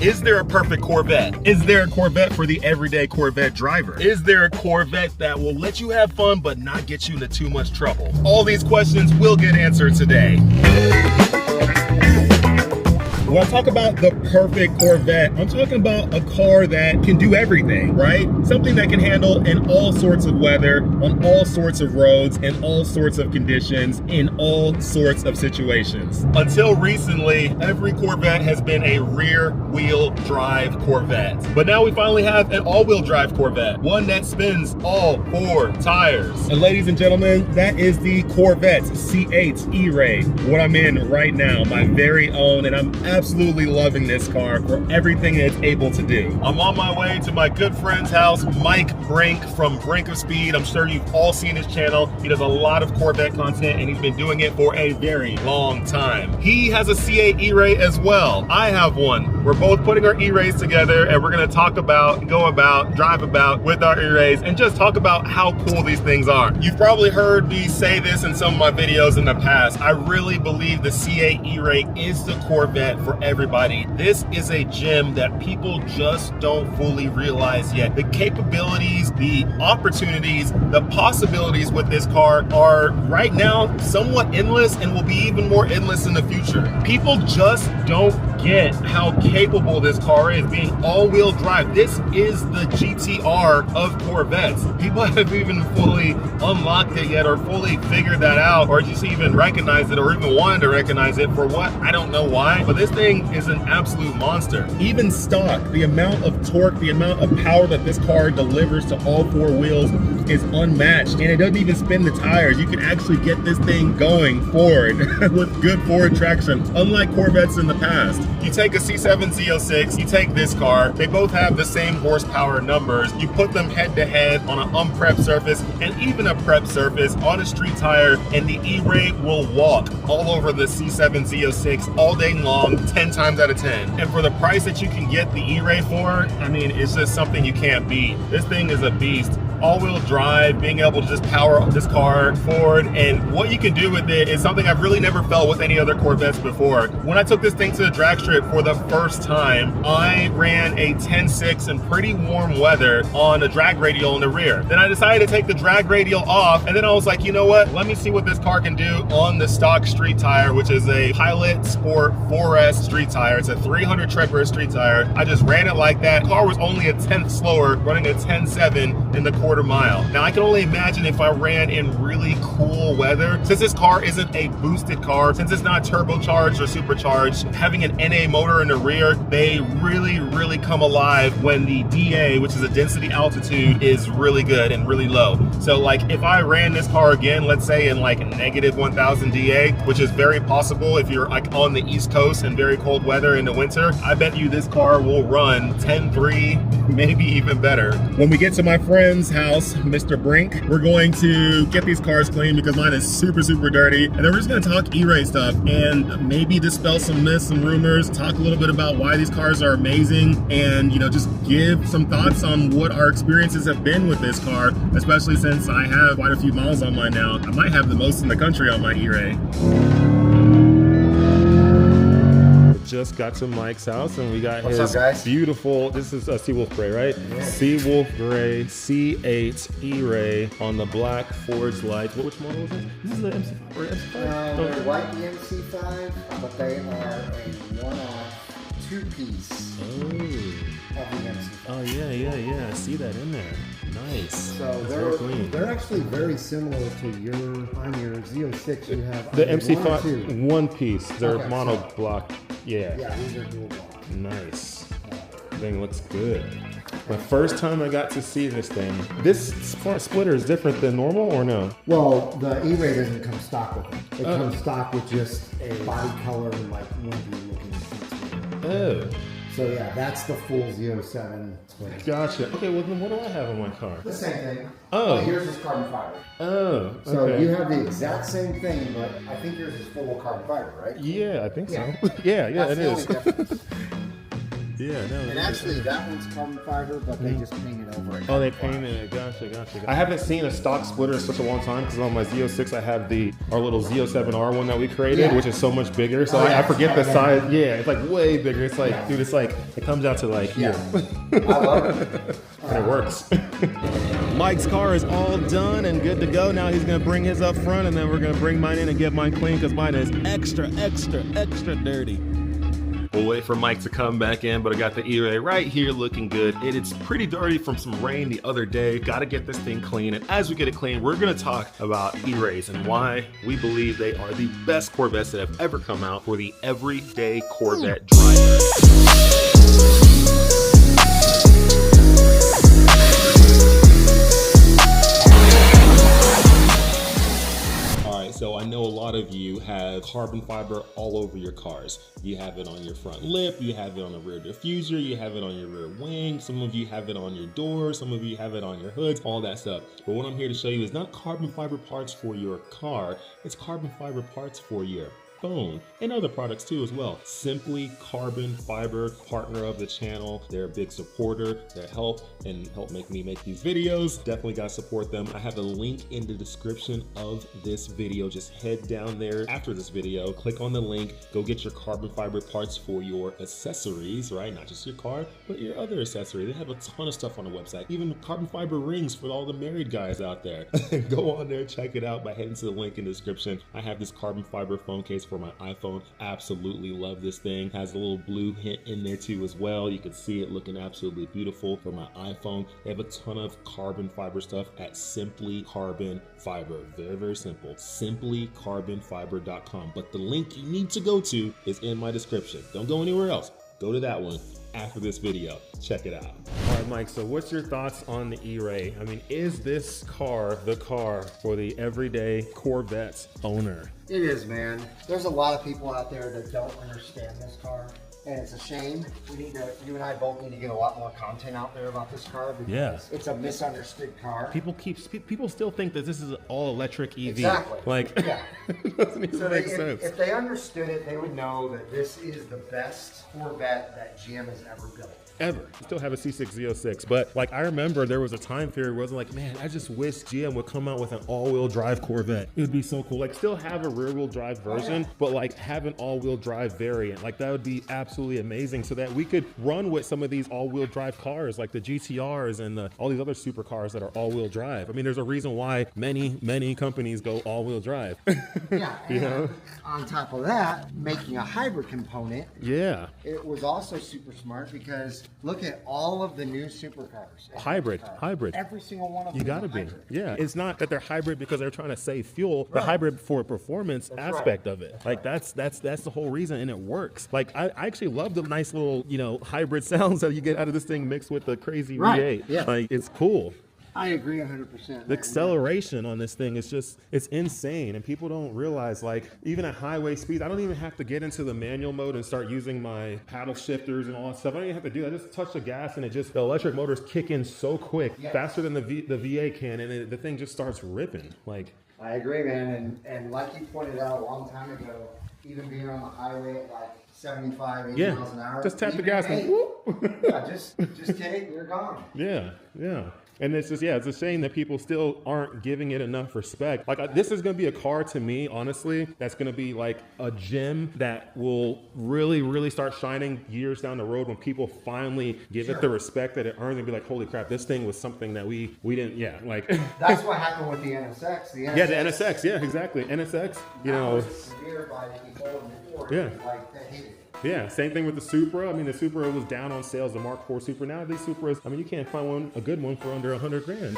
Is there a perfect Corvette? Is there a Corvette for the everyday Corvette driver? Is there a Corvette that will let you have fun but not get you into too much trouble? All these questions will get answered today. When I talk about the perfect Corvette, I'm talking about a car that can do everything, right? Something that can handle in all sorts of weather, on all sorts of roads, in all sorts of conditions, in all sorts of situations. Until recently, every Corvette has been a rear-wheel drive Corvette. But now we finally have an all-wheel drive Corvette, one that spins all 4 tires. And ladies and gentlemen, that is the Corvette C8 eRay, what I'm in right now, my very own, and I'm absolutely loving this car for everything it's able to do. I'm on my way to my good friend's house, Mike Brink from Brink of Speed. I'm sure you've all seen his channel. He does a lot of Corvette content and he's been doing it for a very long time. He has a C8 eRay as well. I have one. We're both putting our eRays together and we're gonna talk about, go about, drive about with our eRays and just talk about how cool these things are. You've probably heard me say this in some of my videos in the past. I really believe the C8 eRay is the Corvette for everybody. This is a gem that people just don't fully realize yet. The capabilities, the opportunities, the possibilities with this car are right now somewhat endless and will be even more endless in the future. People just don't get how capable this car is being all-wheel drive. This is the GTR of Corvettes. People haven't even fully unlocked it yet or fully figured that out or just even recognized it or even wanted to recognize it for what? I don't know why, but this thing is an absolute monster. Even stock, the amount of torque, the amount of power that this car delivers to all 4 wheels is unmatched, and it doesn't even spin the tires. You can actually get this thing going forward with good forward traction, unlike Corvettes in the past. You take a C7 Z06, you take this car, they both have the same horsepower numbers. You put them head to head on an unprepped surface and even a prepped surface on a street tire, and the eRay will walk all over the C7 Z06 all day long, 10 times out of 10. And for the price that you can get the eRay for, I mean, it's just something you can't beat. This thing is a beast. All-wheel drive, being able to just power this car forward, and what you can do with it is something I've really never felt with any other Corvettes before. When I took this thing to the drag strip for the first time, I ran a 10.6 in pretty warm weather on a drag radial in the rear. Then I decided to take the drag radial off, and then I was like, you know what? Let me see what this car can do on the stock street tire, which is a Pilot Sport 4S street tire. It's a 300 tread street tire. I just ran it like that. The car was only a 10th slower, running a 10.7 in the quarter mile. Now I can only imagine if I ran in really cool weather. Since this car isn't a boosted car, since it's not turbocharged or supercharged, having an NA motor in the rear, they really come alive when the DA, which is a density altitude, is really good and really low. So like if I ran this car again, let's say in like negative 1000 DA, which is very possible if you're like on the East Coast in very cold weather in the winter, I bet you this car will run 10.3, maybe even better. When we get to my friend's house, Mr. Brink, we're going to get these cars cleaned because mine is super dirty, and then we're just going to talk eRay stuff and maybe dispel some myths and rumors, talk a little bit about why these cars are amazing, and you know, just give some thoughts on what our experiences have been with this car, especially since I have quite a few miles on mine now. I might have the most in the country on my eRay. Just got to Mike's house and we got his beautiful, this is a Seawolf Gray, right? Yeah. Seawolf Gray C8 eRay on the black forged lights. Which model is this? This is the MC5 or MC5? They're like the MC5, but they are a one-off 2-piece of the MC5. Oh yeah, I see that in there. Nice. So they're actually very similar to your, on your Z06 you have the MC5 one piece. They're mono block. Yeah. Yeah, these are dual block. Nice. Thing looks good. The first time I got to see this thing, this splitter is different than normal or no? Well, the eRay doesn't come stock with it. It comes stock with just a body color and like wimpy looking splitter. Oh. So yeah, that's the full Z07 splitter. Gotcha. Okay, well then what do I have on my car? The same thing. Oh. Here's this carbon fiber. Oh, okay. So you have the exact same thing, but I think yours is full carbon fiber, right? Yeah, I think so. Yeah, it is. Yeah, no. And actually, that one's carbon fiber, but they just painted over it. Oh, they painted it. Gotcha. I haven't seen a stock splitter in such a long time because on my Z06 I have our little Z07R one that we created, which is so much bigger. So I forget the size. Yeah, it's like way bigger. It's like, dude, it's like, it comes out to like here. I love it. And it works. Mike's car is all done and good to go. Now he's gonna bring his up front, and then we're gonna bring mine in and get mine clean because mine is extra dirty. We'll wait for Mike to come back in, but I got the eRay right here looking good. It's pretty dirty from some rain the other day. Gotta get this thing clean, and as we get it clean, we're gonna talk about eRays and why we believe they are the best Corvettes that have ever come out for the everyday Corvette driver. So I know a lot of you have carbon fiber all over your cars. You have it on your front lip, you have it on the rear diffuser, you have it on your rear wing, some of you have it on your door, some of you have it on your hoods, all that stuff. But what I'm here to show you is not carbon fiber parts for your car, it's carbon fiber parts for your phone and other products too as well. Simply Carbon Fiber, partner of the channel. They're a big supporter. They help make me make these videos. Definitely gotta support them. I have a link in the description of this video. Just head down there after this video, click on the link, go get your carbon fiber parts for your accessories, right? Not just your car, but your other accessories. They have a ton of stuff on the website, even carbon fiber rings for all the married guys out there. Go on there, check it out by heading to the link in the description. I have this carbon fiber phone case for my iPhone. Absolutely love this thing. Has a little blue hint in there too as well. You can see it looking absolutely beautiful for my iPhone. They have a ton of carbon fiber stuff at Simply Carbon Fiber. Very, very simple. simplycarbonfiber.com. But the link you need to go to is in my description. Don't go anywhere else. Go to that one after this video. Check it out. All right, Mike, so what's your thoughts on the eRay? I mean, is this car the car for the everyday Corvette owner? It is, man. There's a lot of people out there that don't understand this car, and it's a shame. You and I both need to get a lot more content out there about this car because it's a misunderstood car. People still think that this is an all-electric EV. Exactly. Like, yeah. It doesn't even make sense. If they understood it, they would know that this is the best Corvette that GM has ever built. Ever. I still have a C6 Z06, but like I remember there was a time period where I was like, man, I just wish GM would come out with an all-wheel drive Corvette. It would be so cool. Like still have a rear-wheel drive version, but like have an all-wheel drive variant. Like that would be absolutely amazing so that we could run with some of these all-wheel drive cars like the GTRs and all these other supercars that are all-wheel drive. I mean, there's a reason why many companies go all-wheel drive. Yeah, you know? On top of that, making a hybrid component. Yeah. It was also super smart because look at all of the new supercars. Hybrid. Every single one of them. You gotta be. Yeah. It's not that they're hybrid because they're trying to save fuel. The hybrid for a performance aspect of it. Like that's the whole reason, and it works. Like I actually love the nice little, hybrid sounds that you get out of this thing mixed with the crazy V8. Yeah. Like it's cool. I agree 100%. The acceleration on this thing is it's insane, and people don't realize, like, even at highway speeds, I don't even have to get into the manual mode and start using my paddle shifters and all that stuff. I don't even have to do that. I just touch the gas, and the electric motors kick in so quick, faster than the V8 can, and the thing just starts ripping. Like, I agree, man, and like you pointed out a long time ago, even being on the highway at like 75, 80 miles an hour. Just tap the gas and whoop. just hit it and you're gone. Yeah. And it's just, it's a shame that people still aren't giving it enough respect. Like, this is going to be a car to me, honestly, that's going to be like a gem that will really, really start shining years down the road when people finally give it the respect that it earns and be like, holy crap, this thing was something that we didn't, like. That's what happened with the NSX. The NSX, exactly. NSX, severe by the old before. Like, they hated it. Yeah, same thing with the Supra. I mean, the Supra was down on sales, the Mark IV Supra. Now these Supras, I mean, you can't find a good one for under 100 grand.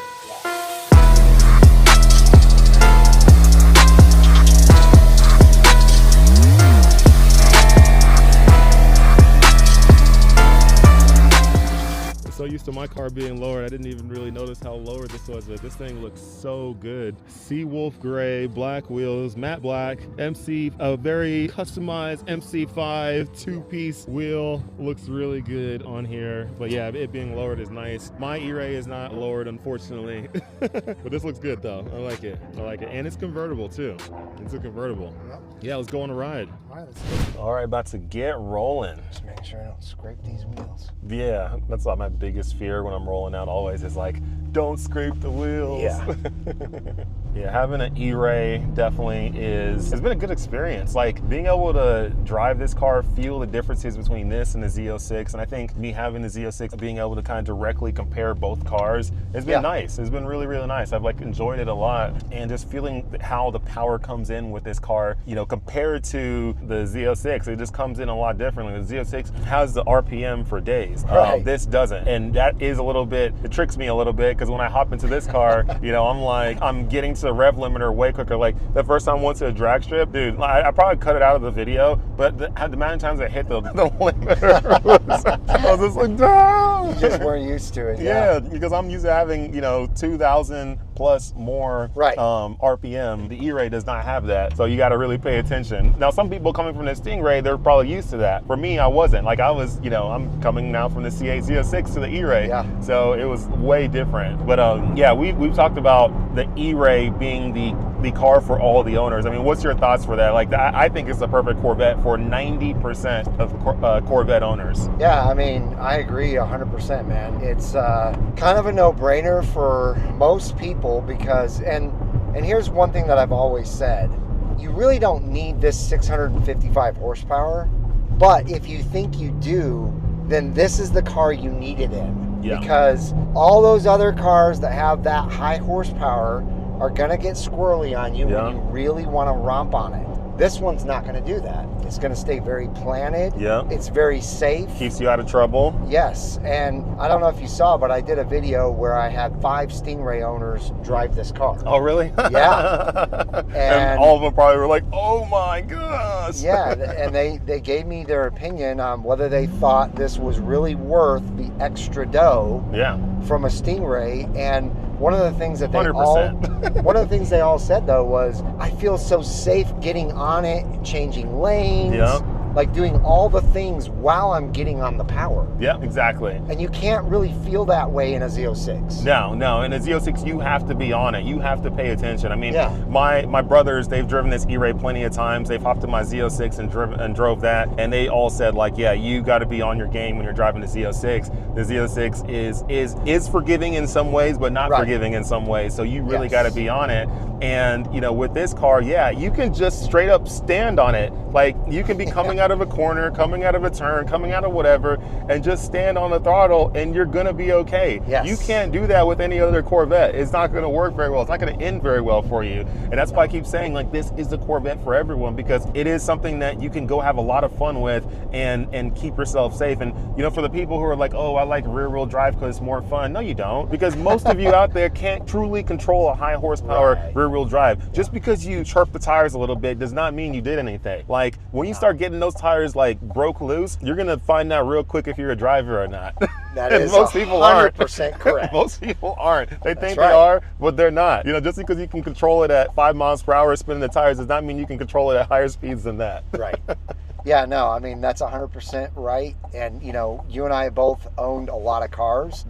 So used to my car being lowered, I didn't even really notice how lowered this was, but this thing looks so good. Seawolf gray, black wheels, matte black, a very customized MC5 two-piece wheel. Looks really good on here. But yeah, it being lowered is nice. My eRay is not lowered, unfortunately. But this looks good though. I like it. And it's convertible too. It's a convertible. Yeah, let's go on a ride. All right, let's go. All right, about to get rolling. Just making sure I don't scrape these wheels. Yeah, that's like my biggest fear when I'm rolling out always is like, don't scrape the wheels. Yeah. Yeah, having an eRay definitely has been a good experience. Like being able to drive this car, feel the differences between this and the Z06. And I think me having the Z06, being able to kind of directly compare both cars has been nice. It's been really, really nice. I've like enjoyed it a lot, and just feeling how the power comes in with this car, you know, compared to the Z06, it just comes in a lot differently. The Z06 has the RPM for days. Right. This doesn't. And that is a little bit, it tricks me a little bit, because when I hop into this car, you know, I'm like, I'm getting to the rev limiter way quicker. Like the first time I went to a drag strip, dude, I probably cut it out of the video, but the amount of times I hit the limiter, I was just like, no. You just weren't used to it. Yeah, because I'm used to having, you know, 2,000 plus more RPM. The eRay does not have that, so you got to really pay attention. Now, some people coming from the Stingray, they're probably used to that. For me, I wasn't. Like I was, you know, I'm coming now from the C8 Z06 to the eRay, so it was way different. But yeah, we've talked about the eRay being the car for all the owners. I mean, what's your thoughts for that? Like, I think it's the perfect Corvette for 90% of Corvette owners. Yeah, I mean, I agree 100%, man. It's kind of a no-brainer for most people because, and here's one thing that I've always said, you really don't need this 655 horsepower, but if you think you do, then this is the car you need it in. Yeah. Because all those other cars that have that high horsepower are gonna get squirrely on you when you really wanna romp on it. This one's not gonna do that. It's gonna stay very planted. Yeah. It's very safe. Keeps you out of trouble. Yes, and I don't know if you saw, but I did a video where I had 5 Stingray owners drive this car. Oh, really? Yeah. And all of them probably were like, oh my gosh. Yeah, and they gave me their opinion on whether they thought this was really worth the extra dough from a Stingray. And one of the things that one of the things they all said though was, I feel so safe getting on it, changing lanes, like doing all the things while I'm getting on the power. Yeah, exactly. And you can't really feel that way in a Z06. No, in a Z06 you have to be on it. You have to pay attention. I mean, my brothers, they've driven this eRay plenty of times. They've hopped in my Z06 and drove that, and they all said like, yeah, you got to be on your game when you're driving the Z06. The Z06 is forgiving in some ways, but not forgiving in some ways. So you really got to be on it. And you know, with this car, you can just straight up stand on it. Like you can be coming out of a corner, coming out of a turn, coming out of whatever, and just stand on the throttle and you're gonna be okay. Yes. You can't do that with any other Corvette. It's not gonna work very well. It's not gonna end very well for you. And that's why I keep saying like this is the Corvette for everyone, because it is something that you can go have a lot of fun with and keep yourself safe. And you know, for the people who are like, oh, I like rear wheel drive because it's more fun. No, you don't, because most of you out there can't truly control a high horsepower rear wheel drive. Just because you chirp the tires a little bit does not mean you did anything. Like when you start getting those tires like broke loose, you're gonna find out real quick if you're a driver or not. That is most people aren't. 100% correct. Most people aren't. They think they are, but they're not. You know, just because you can control it at 5 miles per hour spinning the tires does not mean you can control it at higher speeds than that. Right. Yeah, no, I mean, that's 100% right. And, you know, you and I both owned a lot of cars.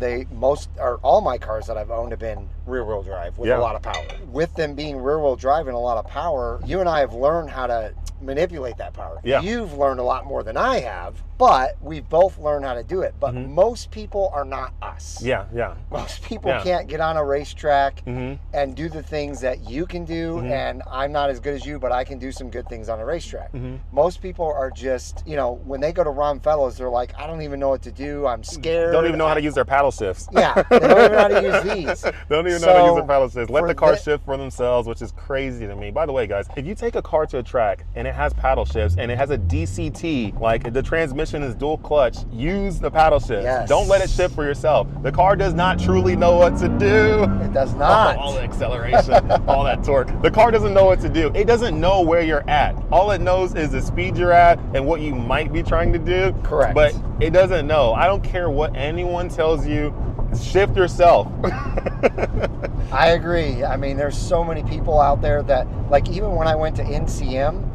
All my cars that I've owned have been rear-wheel drive with a lot of power. With them being rear-wheel drive and a lot of power, you and I have learned how to manipulate that power. Yeah. You've learned a lot more than I have, but we've both learned how to do it. But most people are not us. Yeah. Most people can't get on a racetrack and do the things that you can do, and I'm not as good as you, but I can do some good things on a racetrack. Most people are just, you know, when they go to Ron Fellows, they're like, I don't even know what to do. I'm scared. Don't even know how to use their paddle shifts. Yeah, they don't even know how to use these. Don't even know how to use their paddle shifts. Let the car shift for themselves, which is crazy to me. By the way, guys, if you take a car to a track and it has paddle shifts and it has a DCT, like the transmission is dual clutch, use the paddle shifts. Yes. Don't let it shift for yourself. The car does not truly know what to do. It does not. All the acceleration, all that torque. The car doesn't know what to do. It doesn't know where you're at. All it knows is the speed you're at and what you might be trying to do. Correct. But it doesn't know. I don't care what anyone tells you. Shift yourself. I agree. I mean, there's so many people out there that, like, even when I went to NCM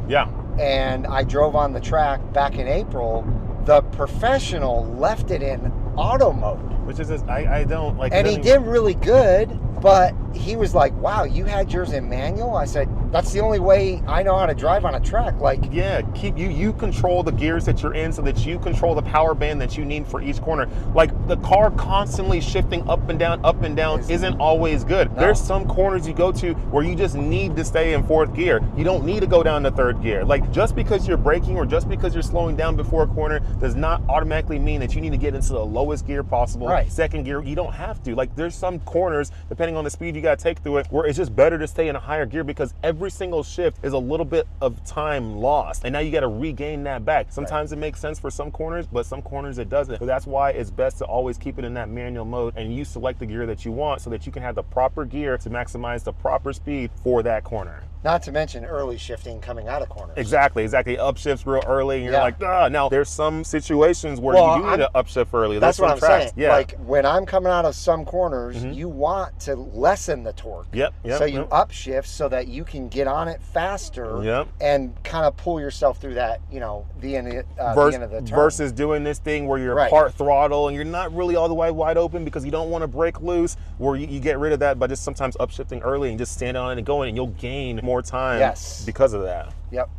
and I drove on the track back in April, the professional left it in auto mode. Which is, I don't like. And he did really good, but he was like, wow, you had yours in manual? I said, that's the only way I know how to drive on a track. Like, yeah, you control the gears that you're in so that you control the power band that you need for each corner. Like, the car constantly shifting up and down isn't always good. No. There's some corners you go to where you just need to stay in fourth gear. You don't need to go down to third gear. Like, just because you're braking or just because you're slowing down before a corner does not automatically mean that you need to get into the lowest gear possible. Right. Second gear, you don't have to. Like, there's some corners, depending on the speed you got to take through it, where it's just better to stay in a higher gear because every single shift is a little bit of time lost. And now you got to regain that back. Sometimes it makes sense for some corners, but some corners it doesn't. So that's why it's best to always keep it in that manual mode and you select the gear that you want so that you can have the proper gear to maximize the proper speed for that corner. Not to mention early shifting coming out of corners. Exactly. Upshifts real early, and you're like, ah. Now, there's some situations where you do need to upshift early. That's what I'm saying. Yeah. Like, when I'm coming out of some corners, you want to lessen the torque. So you upshift so that you can get on it faster and kind of pull yourself through that, you know, the end of the turn. Versus doing this thing where you're part throttle and you're not really all the way wide open because you don't want to break loose, where you get rid of that by just sometimes upshifting early and just stand on it and going, and you'll gain more time because of that.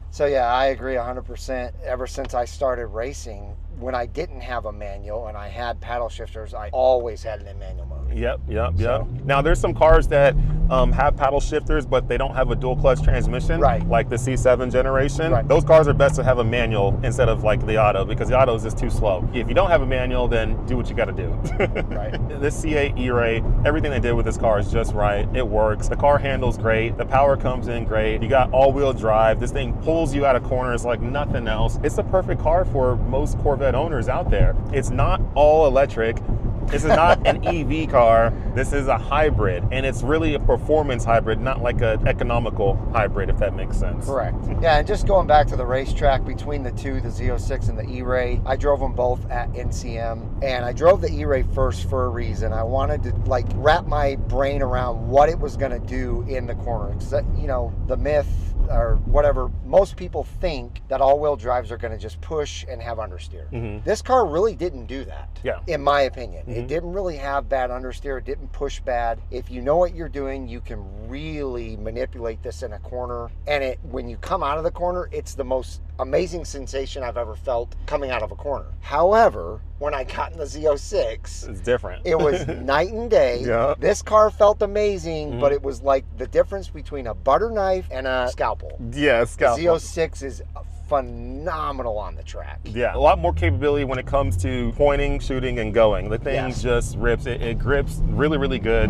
So yeah, I agree 100%. Ever since I started racing, when I didn't have a manual and I had paddle shifters, I always had it in manual mode. Now there's some cars that have paddle shifters, but they don't have a dual clutch transmission, like the C7 generation. Those cars are best to have a manual instead of like the auto, because the auto is just too slow. If you don't have a manual, then do what you got to do. This C8 eRay, everything they did with this car is just right. It works. The car handles great. The power comes in great. You got all-wheel drive. This thing pulls you out of corners like nothing else. It's the perfect car for most Corvette owners out there. It's not all electric. This is not an EV car. This is a hybrid, and it's really a performance hybrid, not like an economical hybrid, if that makes sense. Correct. Yeah, and just going back to the racetrack between the two, the Z06 and the eRay, I drove them both at NCM, and I drove the eRay first for a reason. I wanted to like wrap my brain around what it was going to do in the corner. Because, you know, the myth or whatever, most people think that all-wheel drives are going to just push and have understeer. This car really didn't do that, in my opinion. It didn't really have bad understeer. It didn't push bad. If you know what you're doing, you can really manipulate this in a corner. And when you come out of the corner, it's the most amazing sensation I've ever felt coming out of a corner. However, when I got in the Z06, it's different. It was night and day. This car felt amazing, but it was like the difference between a butter knife and a scalpel. Scalpel. The Z06 is phenomenal on the track. A lot more capability when it comes to pointing, shooting, and going. The thing just rips. It grips really, really good.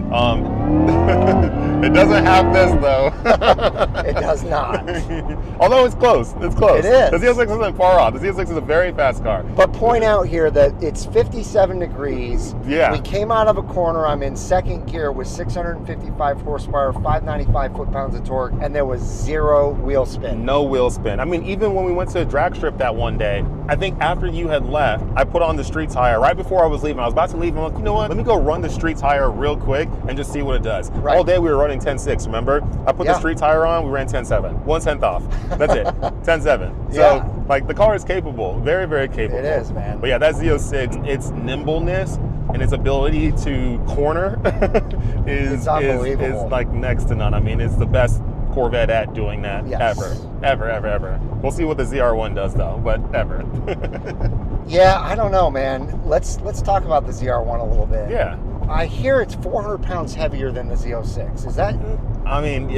It doesn't have this though. It does not. Although it's close. It's close. It is. The Z06 isn't far off. The Z06 is a very fast car. But point out here that it's 57 degrees. We came out of a corner. I'm in second gear with 655 horsepower, 595 foot-pounds of torque, and there was zero wheel spin. No wheel spin. I mean, even when we went to a drag strip that one day, I think after you had left, I put on the street tire right before I was leaving. I was about to leave, and I'm like, you know what? Let me go run the street tire real quick and just see what it does. All day we were running 10.6, remember? I put the street tire on, we ran 10.7. 1/10 off. That's it. 10.7. So, like, the car is capable. Very, very capable. It is, man. But yeah, that Z06, its nimbleness and its ability to corner is like next to none. I mean, it's the best Corvette at doing that ever. We'll see what the ZR1 does though, but ever. Yeah, I don't know, man. Let's talk about the ZR1 a little bit. I hear it's 400 pounds heavier than the Z06. Is that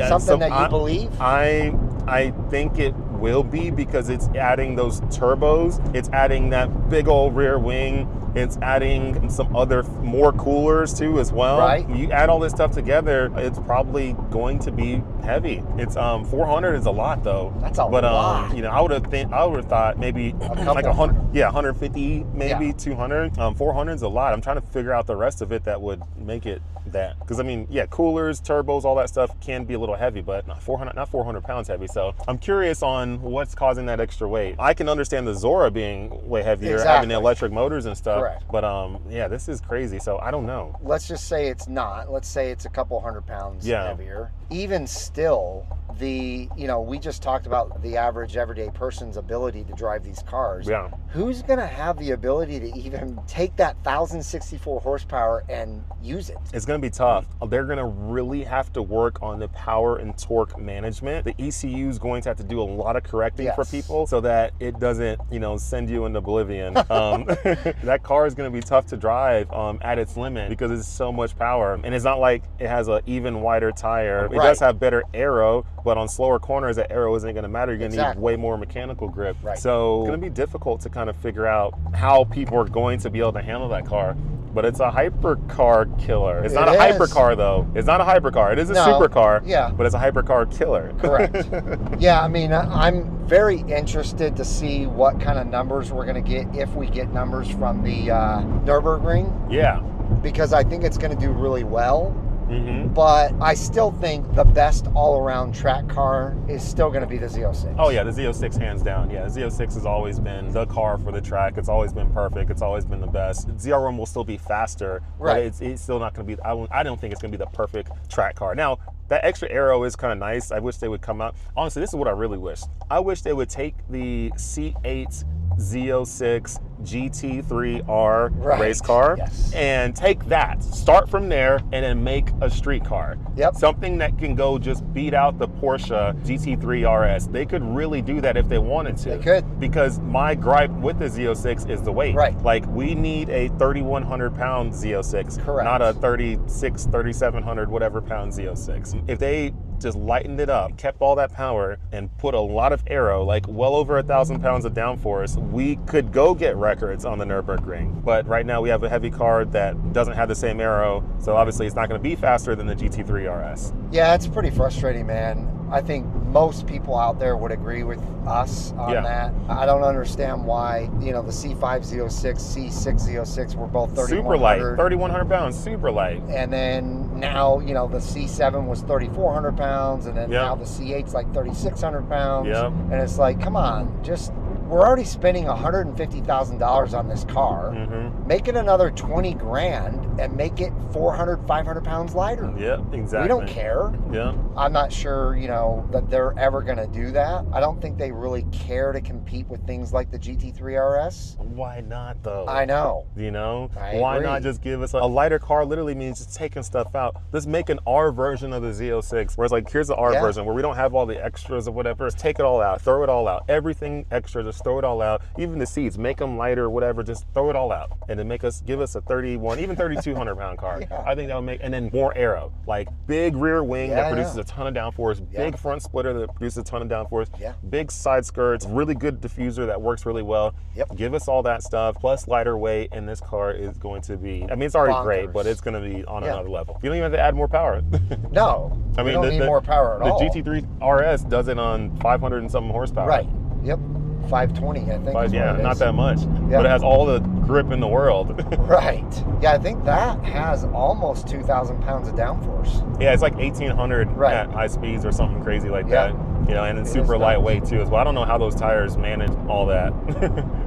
something that you believe? I think it will be, because it's adding those turbos. It's adding that big old rear wing. It's adding some other more coolers too as well. You add all this stuff together, it's probably going to be heavy. It's 400 is a lot though. That's a lot. You know, I would have thought maybe like 100, 150, maybe 200. 400 is a lot. I'm trying to figure out the rest of it that would make it that. Because I mean, coolers, turbos, all that stuff can be a little heavy, but not 400 pounds heavy. So I'm curious on what's causing that extra weight. I can understand the Zora being way heavier, having the electric motors and stuff. But this is crazy. So I don't know. Let's just say it's not. Let's say it's a couple 100 pounds heavier. Even still, we just talked about the average everyday person's ability to drive these cars. Yeah. Who's going to have the ability to even take that 1,064 horsepower and use it? It's going to be tough. They're going to really have to work on the power and torque management. The ECU is going to have to do a lot of correcting for people so that it doesn't, send you into oblivion. That car is going to be tough to drive at its limit because it's so much power. And it's not like it has an even wider tire. It does have better aero, but on slower corners, that aero isn't going to matter. You're going to need way more mechanical grip. So it's going to be difficult to kind of figure out how people are going to be able to handle that car. But it's a hypercar killer. It's not a hypercar, though. It's not a hypercar. It is a supercar, but it's a hypercar killer. Correct. Yeah, I mean, I'm very interested to see what kind of numbers we're going to get, if we get numbers from the Nürburgring. Yeah. Because I think it's going to do really well. But I still think the best all-around track car is still going to be the Z06. Oh yeah, the Z06 hands down. Yeah, the Z06 has always been the car for the track. It's always been perfect. It's always been the best. ZR1 will still be faster, but it's still not going to be, I don't think it's going to be the perfect track car. Now, that extra aero is kind of nice. I wish they would come out. Honestly, this is what I really wish. I wish they would take the C8 Z06 GT3R race car and take that, start from there, and then make a street car. Something that can go just beat out the Porsche GT3 RS. They could really do that if they wanted to. They could. Because my gripe with the Z06 is the weight. Like, we need a 3,100 pound Z06, not a 36, 3,700 whatever pound Z06. If they just lightened it up, kept all that power, and put a lot of aero, like well over 1,000 pounds of downforce, we could go get records on the Nürburgring. But right now we have a heavy car that doesn't have the same aero, so obviously it's not going to be faster than the GT3 RS. Yeah, it's pretty frustrating, man. I think most people out there would agree with us on that. I don't understand why, the C5 Z06, C6 Z06 were both 3,100. Super light, 3,100 pounds, super light. And then now, the C7 was 3,400 pounds, and then now the C8's like 3,600 pounds. And it's like, come on, we're already spending $150,000 on this car. Make it another 20 grand and make it 400, 500 pounds lighter. Exactly. We don't care. I'm not sure, that they're ever going to do that. I don't think they really care to compete with things like the GT3 RS. Why not, though? I know. Why not just give us a lighter car? Literally means just taking stuff out. Let's make an R version of the Z06, where it's like, here's the R version, where we don't have all the extras or whatever. Just take it all out, throw it all out. Everything extra, just throw it all out. Even the seats, make them lighter, whatever, just throw it all out. And then give us a 31, even 3,200 pound car. I think that would make, and then more aero. Like, big rear wing that produces a ton of downforce, big front splitter that produces a ton of downforce, big side skirts, really good diffuser that works really well. Give us all that stuff, plus lighter weight, and this car is going to be, I mean, it's already great, but it's going to be on another level. You don't even have to add more power. No, I mean, you don't need more power at all. The GT3 RS does it on 500 and something horsepower. 520, I think. Not that much, but it has all the grip in the world. Yeah, I think that has almost 2,000 pounds of downforce. Yeah, it's like 1,800 at high speeds or something crazy like that. And it's super lightweight too as well. I don't know how those tires manage all that.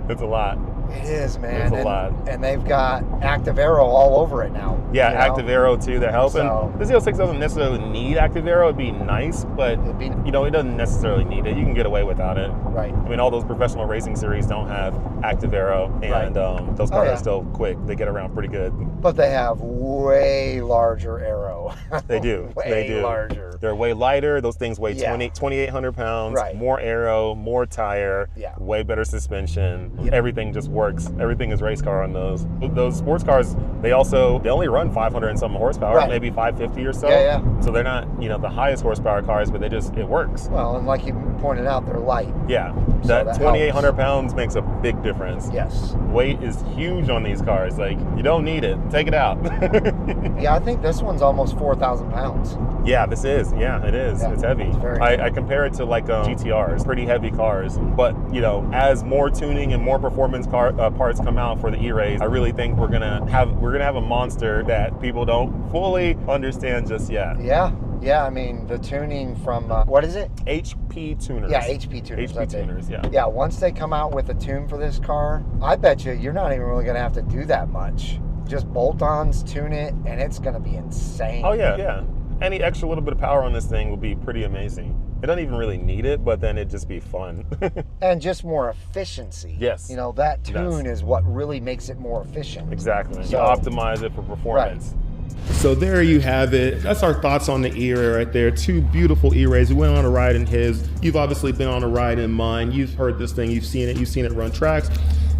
It's a lot. It is, man. It's a lot. And they've got active aero all over it now. Active aero too, that helps. And the Z06 doesn't necessarily need active aero. It'd be nice, but it doesn't necessarily need it. You can get away without it. I mean, all those professional racing series don't have active aero, and those cars are still quick. They get around pretty good. But they have way larger aero. They do. They do. Larger. They're way lighter. Those things weigh 2,800 pounds. More aero, more tire. Way better suspension. Everything just works. Everything is race car on those. Those sports cars, they only run 500 and something horsepower, maybe 550 or so. So they're not, the highest horsepower cars, but it works. Well, and like you pointed out, they're light. That 2,800 pounds makes a big difference. Yes. Weight is huge on these cars. Like, you don't need it. Take it out. I think this one's almost 4,000 pounds. This is. It is. It's heavy. It's I compare it to like GTRs, pretty heavy cars. But, as more tuning and more performance parts come out for the eRays, I really think we're gonna have a monster that people don't fully understand just yet. I mean, the tuning from, what is it? HP tuners. HP tuners. HP tuners, once they come out with a tune for this car, I bet you're not even really going to have to do that much. Just bolt-ons, tune it, and it's going to be insane. Oh, yeah. Any extra little bit of power on this thing will be pretty amazing. It doesn't even really need it, but then it'd just be fun. And just more efficiency. Yes. You know, that tune is what really makes it more efficient. Exactly. So, you optimize it for performance. Right. So there you have it. That's our thoughts on the eRay right there. Two beautiful eRays. We went on a ride in his. You've obviously been on a ride in mine. You've heard this thing. You've seen it run tracks.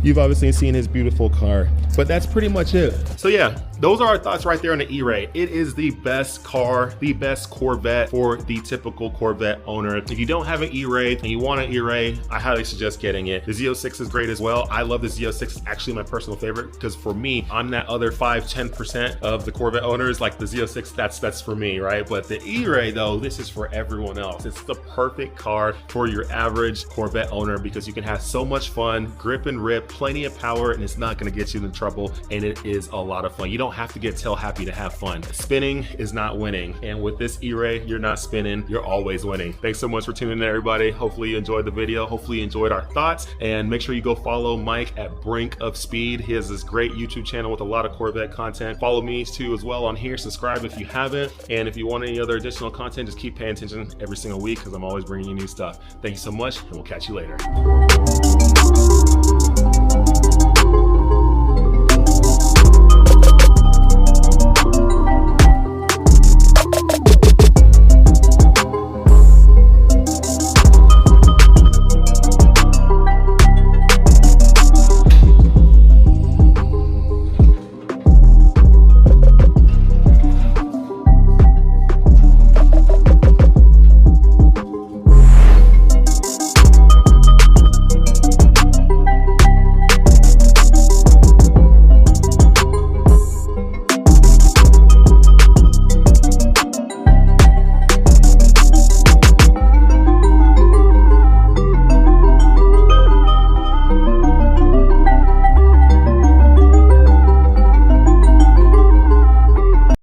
You've obviously seen his beautiful car. But that's pretty much it. So yeah, those are our thoughts right there on the eRay. It is the best car, the best Corvette for the typical Corvette owner. If you don't have an eRay and you want an eRay, I highly suggest getting it. The Z06 is great as well. I love the Z06. It's actually my personal favorite because for me, I'm that other 5-10% of the Corvette owners. Like the Z06, that's for me, right? But the eRay though, this is for everyone else. It's the perfect car for your average Corvette owner because you can have so much fun, grip and rip, plenty of power, and it's not gonna get you in trouble, and it is a lot of fun. You don't have to get tail happy to have fun. Spinning is not winning, and with this eRay, you're not spinning, you're always winning. Thanks so much for tuning in, everybody. Hopefully you enjoyed the video. Hopefully you enjoyed our thoughts, and make sure you go follow Mike at Brink of Speed. He has this great YouTube channel with a lot of Corvette content. Follow me too as well on here. Subscribe if you haven't, and if you want any other additional content, just keep paying attention every single week because I'm always bringing you new stuff. Thank you so much, and we'll catch you later.